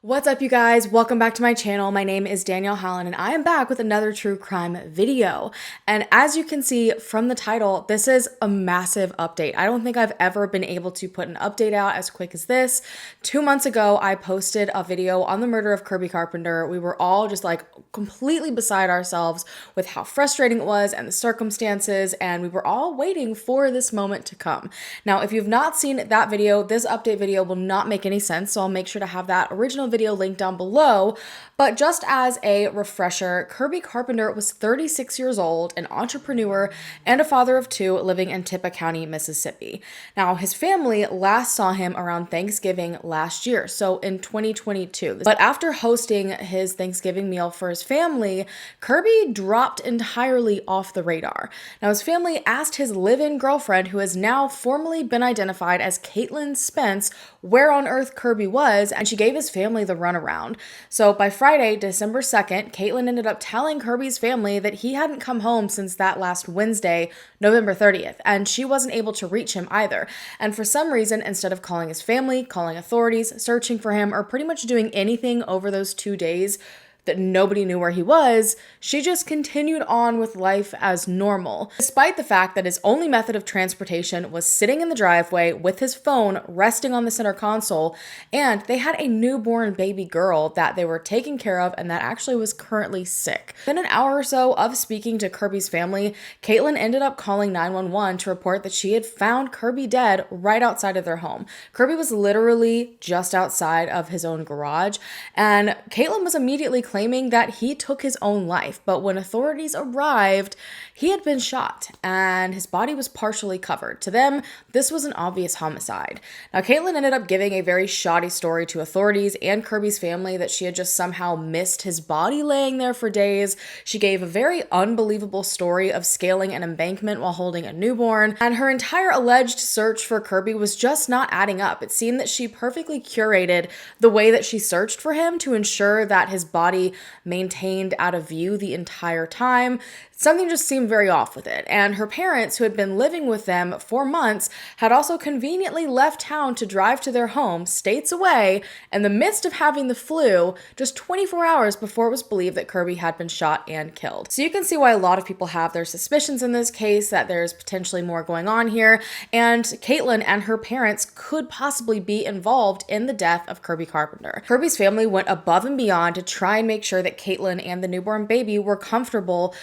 What's up, you guys? Welcome back to my channel. My name is Danelle Hallan, and I am back with another true crime video. And as you can see from the title, this is a massive update. I don't think I've ever been able to put an update out as quick as this. 2 months ago, I posted a video on the murder of Kirby Carpenter. We were all just like completely beside ourselves with how frustrating it was and the circumstances, and we were all waiting for this moment to come. Now, if you've not seen that video, this update video will not make any sense, so I'll make sure to have that original video linked down below. But just as a refresher, Kirby Carpenter was 36 years old, an entrepreneur, and a father of two living in Tippah County, Mississippi. Now, his family last saw him around Thanksgiving last year, so in 2022. But after hosting his Thanksgiving meal for his family, Kirby dropped entirely off the radar. Now, his family asked his live-in girlfriend, who has now formally been identified as Caitlin Spence, where on earth Kirby was, and she gave his family the runaround. So by Friday, December 2nd, Caitlin ended up telling Kirby's family that he hadn't come home since that last Wednesday, November 30th, and she wasn't able to reach him either. And for some reason, instead of calling his family, calling authorities, searching for him, or pretty much doing anything over those 2 days that nobody knew where he was, she just continued on with life as normal, despite the fact that his only method of transportation was sitting in the driveway with his phone resting on the center console, and they had a newborn baby girl that they were taking care of and that actually was currently sick. Within an hour or so of speaking to Kirby's family, Caitlin ended up calling 911 to report that she had found Kirby dead right outside of their home. Kirby was literally just outside of his own garage, and Caitlin was immediately claiming that he took his own life, but when authorities arrived, he had been shot and his body was partially covered. To them, this was an obvious homicide. Now, Caitlin ended up giving a very shoddy story to authorities and Kirby's family that she had just somehow missed his body laying there for days. She gave a very unbelievable story of scaling an embankment while holding a newborn, and her entire alleged search for Kirby was just not adding up. It seemed that she perfectly curated the way that she searched for him to ensure that his body maintained out of view the entire time. Something just seemed very off with it, and her parents, who had been living with them for months, had also conveniently left town to drive to their home, states away, in the midst of having the flu, just 24 hours before it was believed that Kirby had been shot and killed. So you can see why a lot of people have their suspicions in this case, that there's potentially more going on here, and Caitlin and her parents could possibly be involved in the death of Kirby Carpenter. Kirby's family went above and beyond to try and make sure that Caitlin and the newborn baby were comfortable.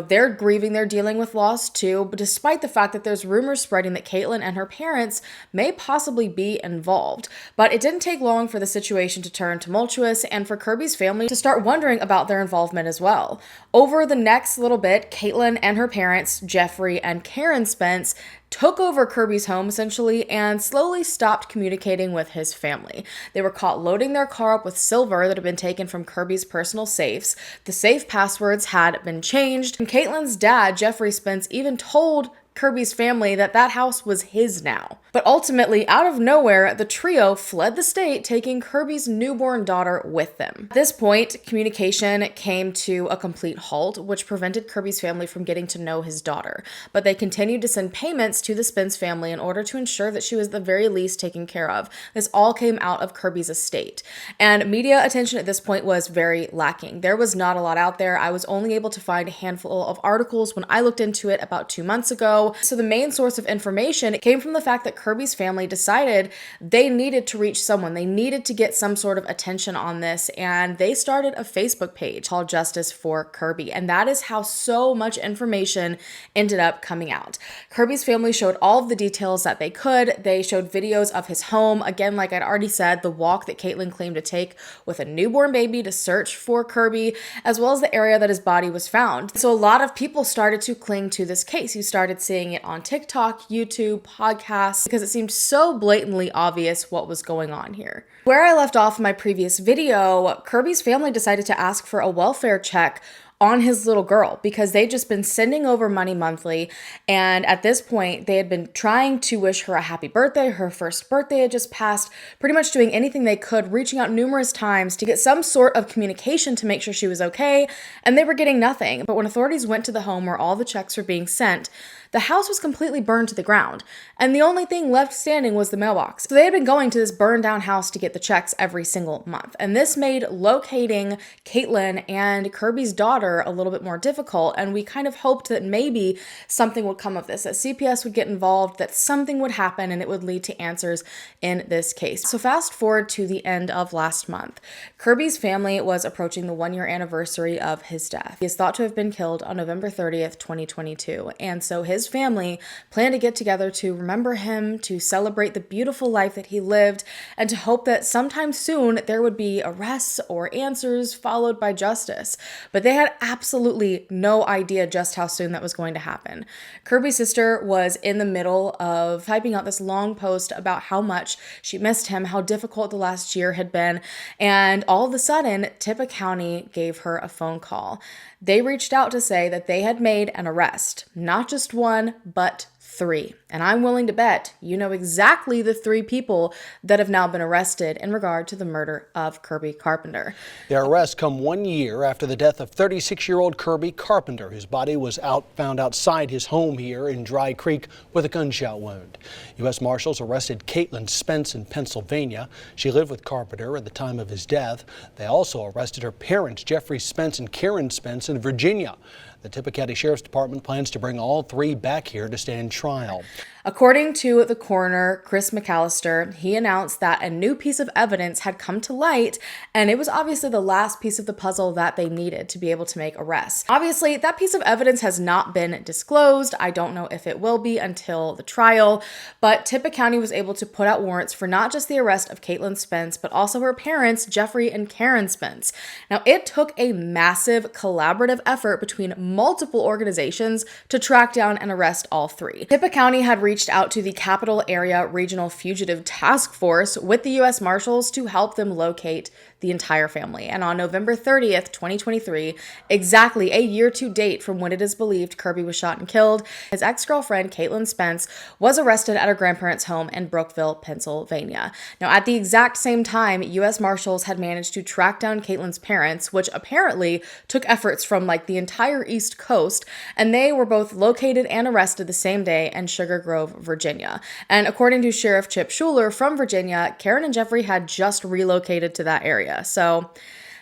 They're grieving, they're dealing with loss too, but despite the fact that there's rumors spreading that Caitlin and her parents may possibly be involved. But it didn't take long for the situation to turn tumultuous and for Kirby's family to start wondering about their involvement as well. Over the next little bit, Caitlin and her parents, Jeffrey and Karen Spence, took over Kirby's home essentially and slowly stopped communicating with his family. They were caught loading their car up with silver that had been taken from Kirby's personal safes. The safe passwords had been changed, and Caitlin's dad, Jeffrey Spence, even told Kirby's family that that house was his now. But ultimately, out of nowhere, the trio fled the state, taking Kirby's newborn daughter with them. At this point, communication came to a complete halt, which prevented Kirby's family from getting to know his daughter. But they continued to send payments to the Spence family in order to ensure that she was at the very least taken care of. This all came out of Kirby's estate. And media attention at this point was very lacking. There was not a lot out there. I was only able to find a handful of articles when I looked into it about 2 months ago. So the main source of information came from the fact that Kirby's family decided they needed to reach someone. They needed to get some sort of attention on this, and they started a Facebook page called Justice for Kirby, and that is how so much information ended up coming out. Kirby's family showed all of the details that they could. They showed videos of his home. Again, like I'd already said, the walk that Caitlin claimed to take with a newborn baby to search for Kirby, as well as the area that his body was found. So a lot of people started to cling to this case. You started seeing it on TikTok, YouTube, podcasts, because it seemed so blatantly obvious what was going on here. Where I left off in my previous video, Kirby's family decided to ask for a welfare check on his little girl because they'd just been sending over money monthly, and at this point they had been trying to wish her a happy birthday. Her first birthday had just passed, pretty much doing anything they could, reaching out numerous times to get some sort of communication to make sure she was okay, and they were getting nothing. But when authorities went to the home where all the checks were being sent, the house was completely burned to the ground, and the only thing left standing was the mailbox. So they had been going to this burned down house to get the checks every single month, and this made locating Caitlin and Kirby's daughter a little bit more difficult, and we kind of hoped that maybe something would come of this, that CPS would get involved, that something would happen, and it would lead to answers in this case. So fast forward to the end of last month. Kirby's family was approaching the 1-year anniversary of his death. He is thought to have been killed on November 30th, 2022, and so his family planned to get together to remember him, to celebrate the beautiful life that he lived, and to hope that sometime soon there would be arrests or answers followed by justice. But they had absolutely no idea just how soon that was going to happen. Kirby's sister was in the middle of typing out this long post about how much she missed him, how difficult the last year had been, and all of a sudden, Tippah County gave her a phone call. They reached out to say that they had made an arrest, not just one, but 3. And I'm willing to bet you know exactly the 3 people that have now been arrested in regard to the murder of Kirby Carpenter. Their arrests come 1 year after the death of 36-year-old Kirby Carpenter. His body was found outside his home here in Dry Creek with a gunshot wound. U.S. Marshals arrested Caitlin Spence in Pennsylvania. She lived with Carpenter at the time of his death. They also arrested her parents, Jeffrey Spence and Karen Spence, in Virginia. The Tippah County Sheriff's Department plans to bring all 3 back here to stand trial. According to the coroner, Chris McAllister, he announced that a new piece of evidence had come to light, and it was obviously the last piece of the puzzle that they needed to be able to make arrests. Obviously, that piece of evidence has not been disclosed. I don't know if it will be until the trial, but Tippah County was able to put out warrants for not just the arrest of Caitlin Spence, but also her parents, Jeffrey and Karen Spence. Now, it took a massive collaborative effort between multiple organizations to track down and arrest all 3. Tippah County had reached out to the Capital Area Regional Fugitive Task Force with the U.S. Marshals to help them locate the entire family. And on November 30th, 2023, exactly a year to date from when it is believed Kirby was shot and killed, his ex-girlfriend, Caitlin Spence, was arrested at her grandparents' home in Brookville, Pennsylvania. Now, at the exact same time, U.S. Marshals had managed to track down Caitlin's parents, which apparently took efforts from like the entire East Coast, and they were both located and arrested the same day in Sugar Grove, Virginia. And according to Sheriff Chip Schuler from Virginia, Karen and Jeffrey had just relocated to that area. So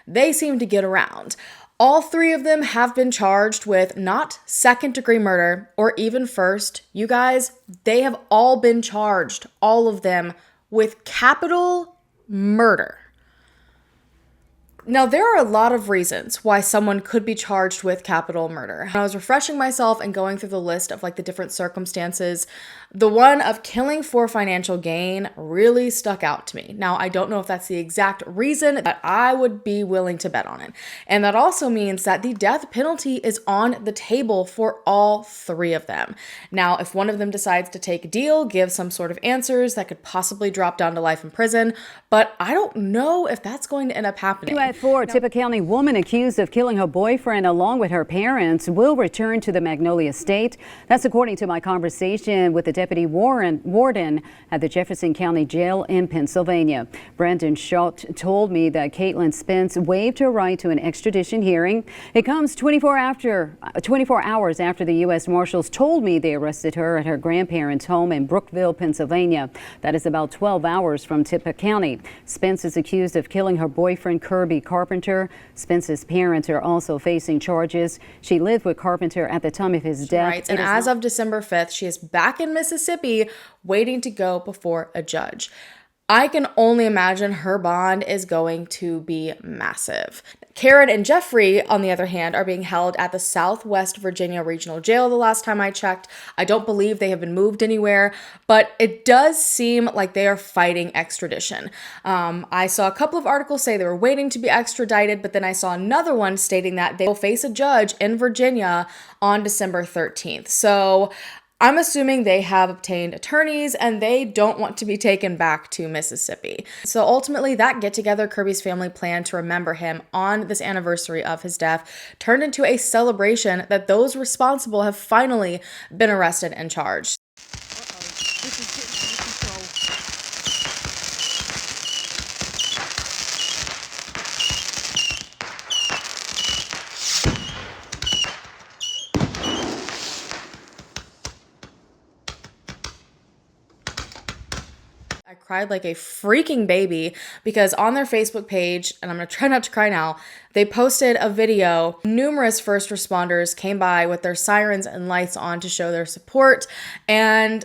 they seem to get around. All 3 of them have been charged with not second-degree murder or even first. You guys, they have all been charged, all of them, with capital murder. Now, there are a lot of reasons why someone could be charged with capital murder. When I was refreshing myself and going through the list of like the different circumstances, the one of killing for financial gain really stuck out to me. Now, I don't know if that's the exact reason, but I would be willing to bet on it. And that also means that the death penalty is on the table for all 3 of them. Now, if one of them decides to take a deal, give some sort of answers, that could possibly drop down to life in prison, but I don't know if that's going to end up happening. At 4, Tippah County woman accused of killing her boyfriend along with her parents will return to the Magnolia State. That's according to my conversation with the deputy warden at the Jefferson County Jail in Pennsylvania. Brandon Schott told me that Caitlin Spence waived her right to an extradition hearing. It comes 24 hours after the U.S. Marshals told me they arrested her at her grandparents' home in Brookville, Pennsylvania. That is about 12 hours from Tippah County. Spence is accused of killing her boyfriend, Kirby Carpenter. Spence's parents are also facing charges. She lived with Carpenter at the time of his death. Right. And as of December 5th, she is back in Mississippi waiting to go before a judge. I can only imagine her bond is going to be massive. Karen and Jeffrey, on the other hand, are being held at the Southwest Virginia Regional Jail the last time I checked. I don't believe they have been moved anywhere, but it does seem like they are fighting extradition. I saw a couple of articles say they were waiting to be extradited, but then I saw another one stating that they will face a judge in Virginia on December 13th. So I'm assuming they have obtained attorneys and they don't want to be taken back to Mississippi. So ultimately, that get-together Kirby's family planned to remember him on this anniversary of his death turned into a celebration that those responsible have finally been arrested and charged. cried like a freaking baby because on their Facebook page, and I'm gonna try not to cry now, they posted a video. Numerous first responders came by with their sirens and lights on to show their support. And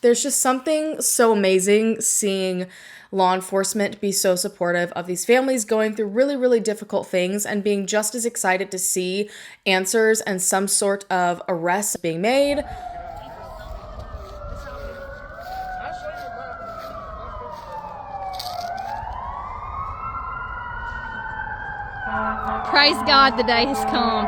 there's just something so amazing seeing law enforcement be so supportive of these families going through really, really difficult things and being just as excited to see answers and some sort of arrest being made. Praise God, the day has come.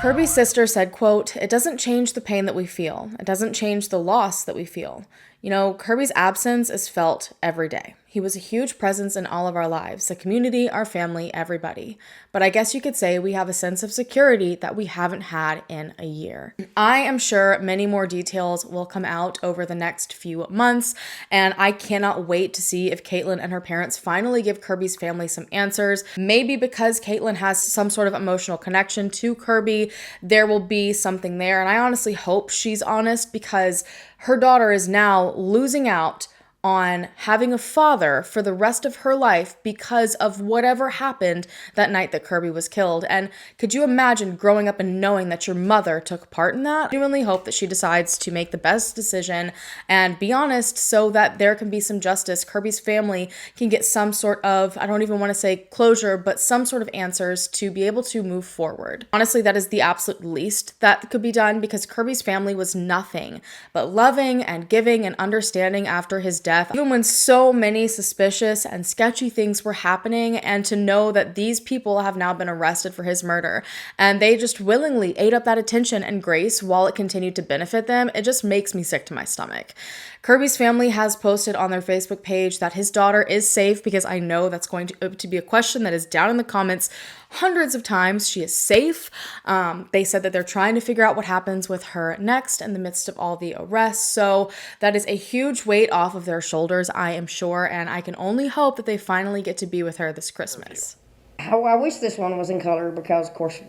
Kirby's sister said, quote, "It doesn't change the pain that we feel. It doesn't change the loss that we feel. You know, Kirby's absence is felt every day. He was a huge presence in all of our lives, the community, our family, everybody. But I guess you could say we have a sense of security that we haven't had in a year." I am sure many more details will come out over the next few months, and I cannot wait to see if Caitlin and her parents finally give Kirby's family some answers. Maybe because Caitlin has some sort of emotional connection to Kirby, there will be something there, and I honestly hope she's honest because her daughter is now losing out on having a father for the rest of her life because of whatever happened that night that Kirby was killed. And could you imagine growing up and knowing that your mother took part in that? I genuinely hope that she decides to make the best decision and be honest so that there can be some justice. Kirby's family can get some sort of, I don't even want to say closure, but some sort of answers to be able to move forward. Honestly, that is the absolute least that could be done because Kirby's family was nothing but loving and giving and understanding after his death. Even when so many suspicious and sketchy things were happening, and to know that these people have now been arrested for his murder and they just willingly ate up that attention and grace while it continued to benefit them, it just makes me sick to my stomach. Kirby's family has posted on their Facebook page that his daughter is safe, because I know that's going to be a question that is down in the comments hundreds of times. She is safe. They said that they're trying to figure out what happens with her next in the midst of all the arrests. So that is a huge weight off of their shoulders, I am sure, and I can only hope that they finally get to be with her this Christmas. I wish this one was in color because, of course,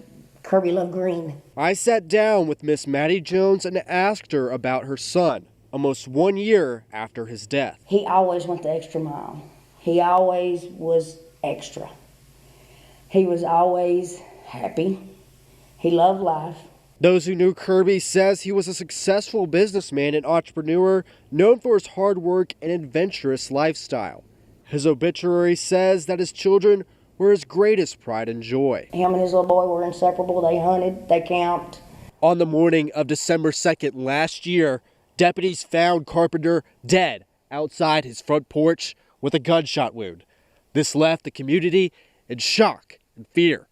Kirby loved green. I sat down with Miss Maddie Jones and asked her about her son, almost 1 year after his death. He always went the extra mile. He always was extra. He was always happy. He loved life. Those who knew Kirby says he was a successful businessman and entrepreneur known for his hard work and adventurous lifestyle. His obituary says that his children were his greatest pride and joy. Him and his little boy were inseparable. They hunted, they camped. On the morning of December 2nd last year, deputies found Carpenter dead outside his front porch with a gunshot wound. This left the community in shock and fear,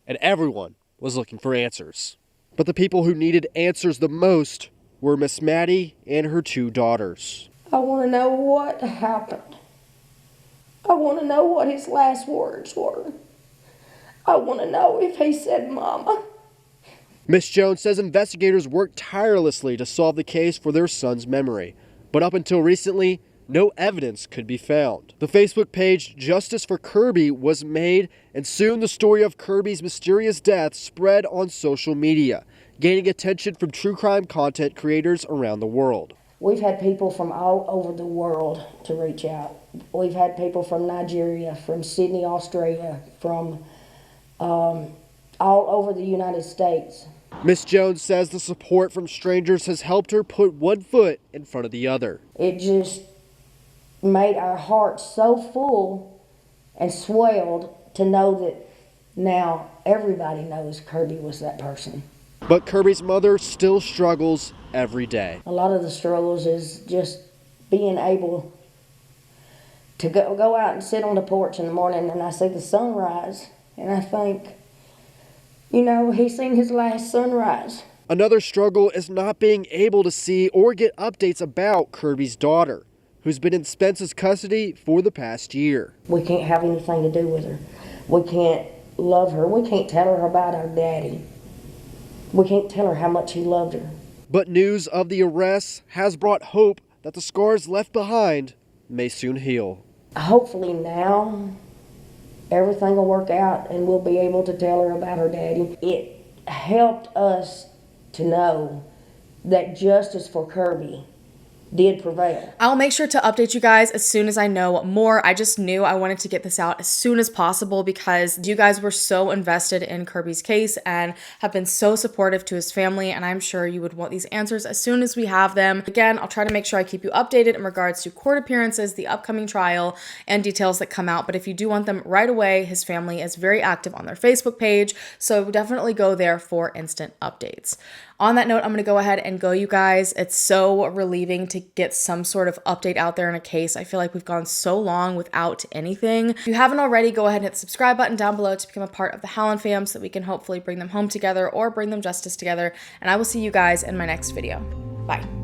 and everyone was looking for answers. But the people who needed answers the most were Miss Maddie and her two daughters. I want to know what happened. I want to know what his last words were. I want to know if he said mama. Miss Jones says investigators worked tirelessly to solve the case for their son's memory, but up until recently, no evidence could be found. The Facebook page Justice for Kirby was made, and soon the story of Kirby's mysterious death spread on social media, gaining attention from true crime content creators around the world. We've had people from all over the world to reach out. We've had people from Nigeria, from Sydney, Australia, from all over the United States. Miss Jones says the support from strangers has helped her put one foot in front of the other. It just made our hearts so full and swelled to know that now everybody knows Kirby was that person. But Kirby's mother still struggles every day. A lot of the struggles is just being able to go out and sit on the porch in the morning and I see the sunrise and I think, you know, he's seen his last sunrise. Another struggle is not being able to see or get updates about Kirby's daughter, who's been in Spence's custody for the past year. We can't have anything to do with her. We can't love her. We can't tell her about our daddy. We can't tell her how much he loved her. But news of the arrests has brought hope that the scars left behind may soon heal. Hopefully now everything will work out and we'll be able to tell her about her daddy. It helped us to know that justice for Kirby did prevail. I'll make sure to update you guys as soon as I know more. I just knew I wanted to get this out as soon as possible because you guys were so invested in Kirby's case and have been so supportive to his family, and I'm sure you would want these answers as soon as we have them. Again, I'll try to make sure I keep you updated in regards to court appearances, the upcoming trial, and details that come out. But if you do want them right away, his family is very active on their Facebook page, so definitely go there for instant updates. On that note, I'm going to go ahead and go, you guys. It's so relieving to get some sort of update out there in a case. I feel like we've gone so long without anything. If you haven't already, go ahead and hit the subscribe button down below to become a part of the Hallan fam so that we can hopefully bring them home together or bring them justice together. And I will see you guys in my next video. Bye.